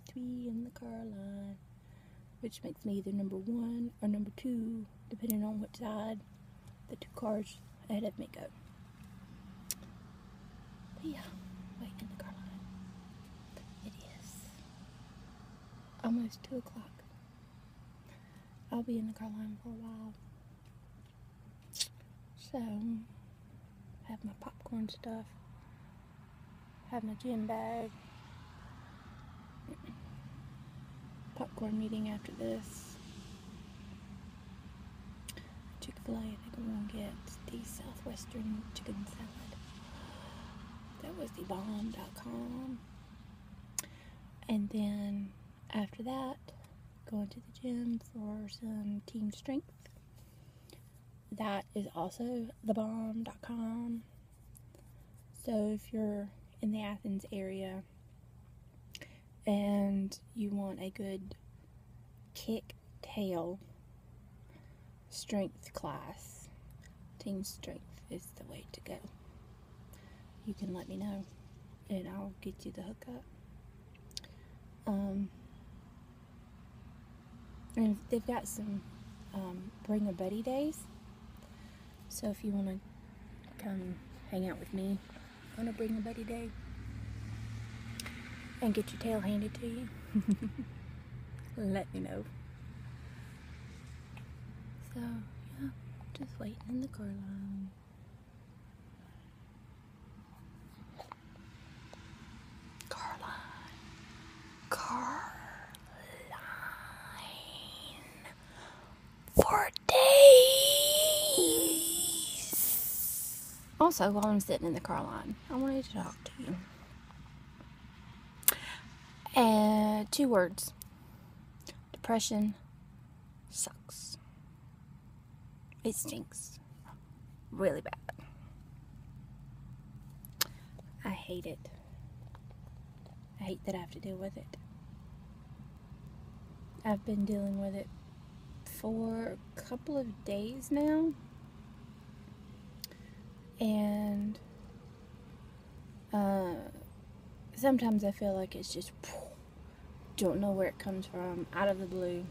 3 in the Carline, which makes me either number 1 or number 2, depending on which side the 2 cars ahead of me go. But yeah, waiting in the Carline. It is almost 2 o'clock. I'll be in the Carline for a while. So, have my popcorn stuff, have my gym bag, popcorn meeting after this. Chick-fil-A, I think I'm going to get the Southwestern chicken salad. That was the bomb.com. And then after that, going to the gym for some team strength. That is also thebomb.com. So if you're in the Athens area and you want a good kick tail strength class, team strength is the way to go. You can let me know and I'll get you the hookup. And they've got some bring a buddy days. So if you want to come hang out with me on a bring a buddy day and get your tail handed to you, let me know. So yeah, just waiting in the Carline. For days. Also, while I'm sitting in the Carline, I wanted to talk to you. And 2 words. Depression sucks. It stinks. Really bad. I hate it. I hate that I have to deal with it. I've been dealing with it for a couple of days now, and sometimes I feel like it's just don't know where it comes from, out of the blue.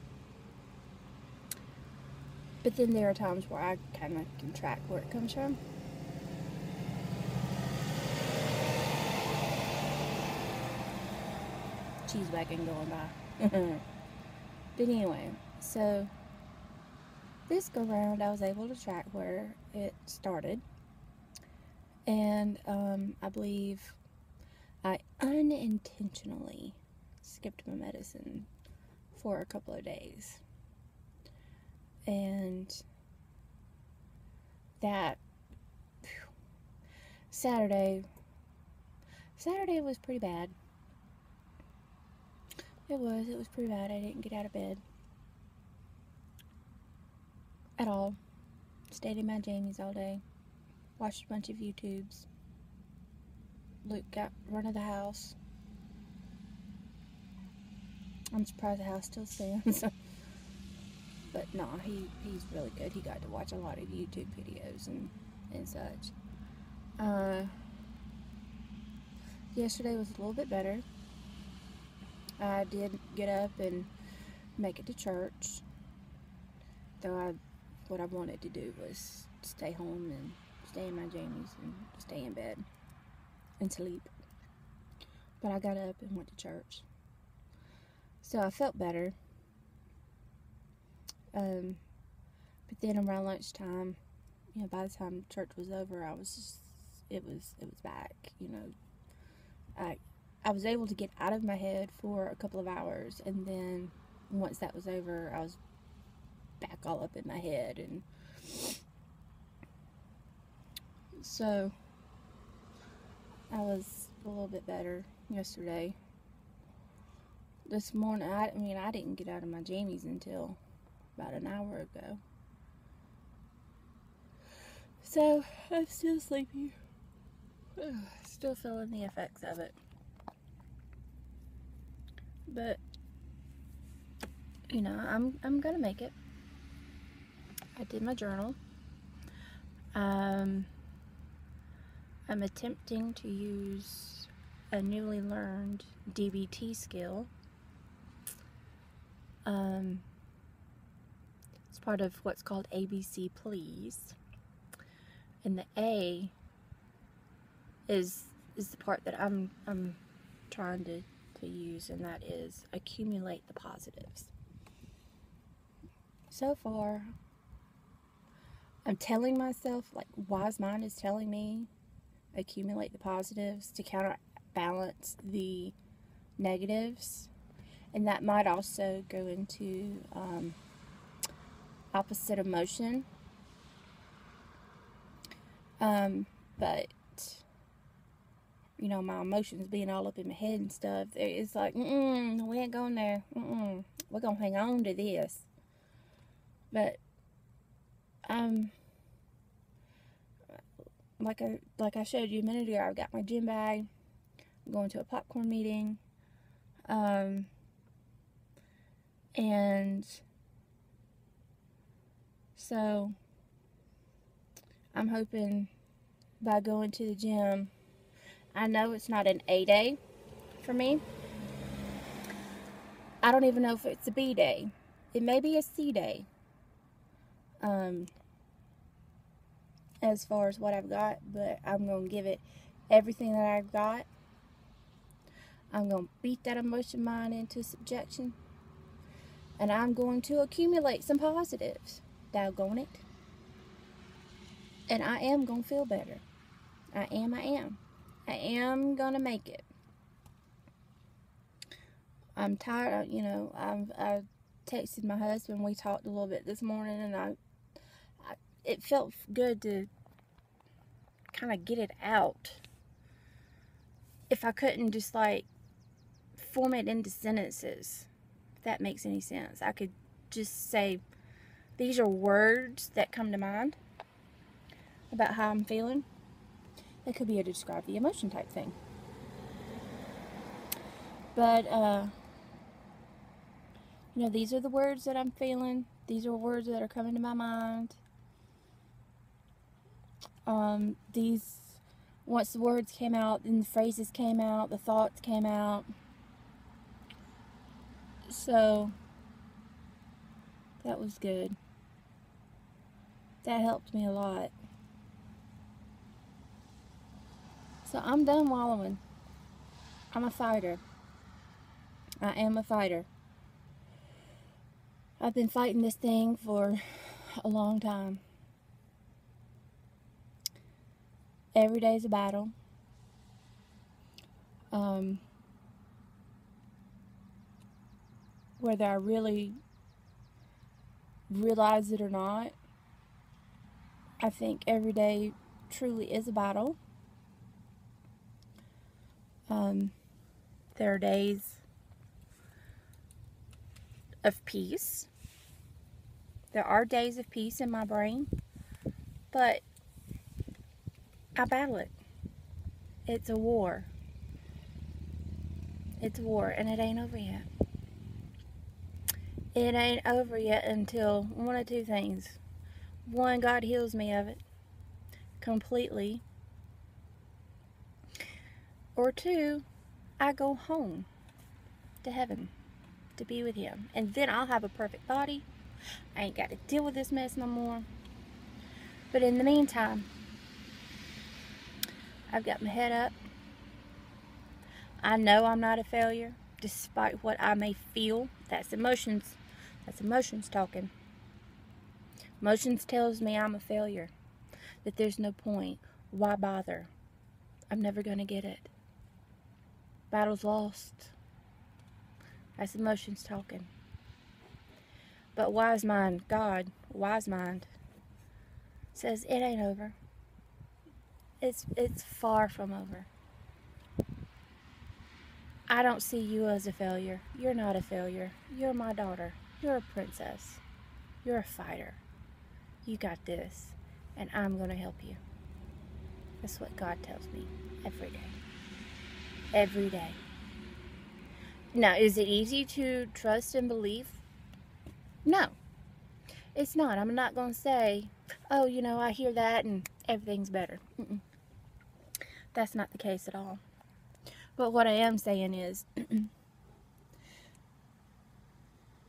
But then there are times where I kind of can track where it comes from. Cheese wagon going by. But anyway, so this go round I was able to track where it started, and I believe I unintentionally skipped my medicine for a couple of days, and that Saturday was pretty bad. It was pretty bad. I didn't get out of bed at all. Stayed in my jammies all day. Watched a bunch of YouTubes. Luke got run of the house. I'm surprised the house still stands. But no, he's really good. He got to watch a lot of YouTube videos and such. Yesterday was a little bit better. I did get up and make it to church, though what I wanted to do was stay home and stay in my jammies and stay in bed and sleep. But I got up and went to church, so I felt better. But then around lunchtime, by the time church was over, I was just, it was back. I was able to get out of my head for a couple of hours, and then once that was over, I was back all up in my head, and so I was a little bit better yesterday. This morning, I didn't get out of my jammies until about an hour ago, so I'm still sleepy, still feeling the effects of it. But I'm gonna make it. I did my journal. I'm attempting to use a newly learned DBT skill It's part of what's called ABC Please. And the A is the part that I'm trying to use, and that is accumulate the positives. So far, I'm telling myself, like wise mind is telling me, accumulate the positives to counterbalance the negatives. And that might also go into opposite emotion. But, you know, my emotions being all up in my head and stuff, it's like, we ain't going there. We're going to hang on to this. But, like I showed you a minute ago, I've got my gym bag. I'm going to a popcorn meeting. And so I'm hoping by going to the gym, I know it's not an A day for me. I don't even know if it's a B day. It may be a C day. As far as what I've got, but I'm going to give it everything that I've got. I'm going to beat that emotion mind into subjection. And I'm going to accumulate some positives. Doggone it. And I am going to feel better. I am. I am going to make it. I'm tired, you know, I texted my husband. We talked a little bit this morning, and it felt good to kind of get it out. If I couldn't just like form it into sentences, if that makes any sense. I could just say, these are words that come to mind about how I'm feeling. It could be a describe the emotion type thing. But, you know, these are the words that I'm feeling. These are words that are coming to my mind. Once the words came out, then the phrases came out, the thoughts came out. So, that was good. That helped me a lot. So, I'm done wallowing. I'm a fighter. I am a fighter. I've been fighting this thing for a long time. Every day's a battle. Whether I really realize it or not, I think every day truly is a battle. There are days of peace. There are days of peace in my brain, but I battle it. It's a war. It's a war, and it ain't over yet. It ain't over yet until one of two things. One, God heals me of it completely. Or two, I go home to heaven to be with Him. And then I'll have a perfect body. I ain't got to deal with this mess no more. But in the meantime, I've got my head up. I know I'm not a failure, despite what I may feel. That's emotions. That's emotions talking. Emotions tells me I'm a failure. That there's no point. Why bother? I'm never going to get it. Battle's lost. That's emotions talking. But wise mind, God, wise mind, says it ain't over. It's far from over. I don't see you as a failure. You're not a failure. You're my daughter. You're a princess. You're a fighter. You got this, and I'm going to help you. That's what God tells me every day. Every day. Now, is it easy to trust and believe? No. It's not. I'm not going to say, oh, you know, I hear that and everything's better. That's not the case at all. But what I am saying is,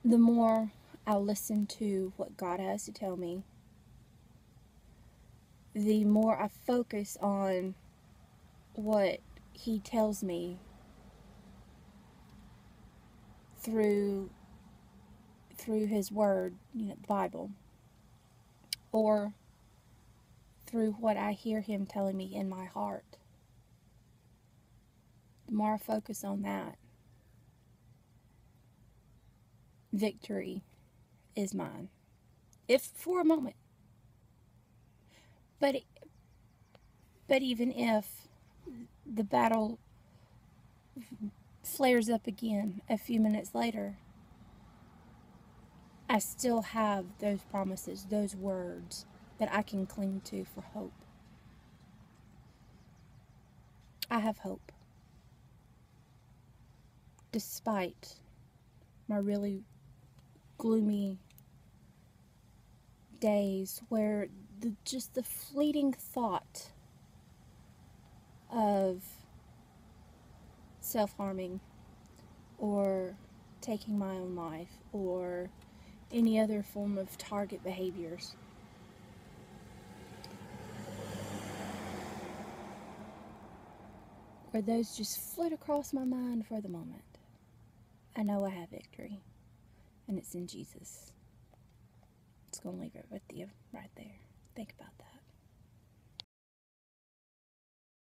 the more I listen to what God has to tell me, the more I focus on what He tells me through His Word, the Bible, or through what I hear Him telling me in my heart. The more I focus on that, victory is mine. If for a moment. But even if the battle flares up again a few minutes later, I still have those promises, those words that I can cling to for hope. I have hope. Despite my really gloomy days where just the fleeting thought of self-harming or taking my own life or any other form of target behaviors where those just flit across my mind for the moment, I know I have victory, and it's in Jesus. It's going to leave it with you right there. Think about that.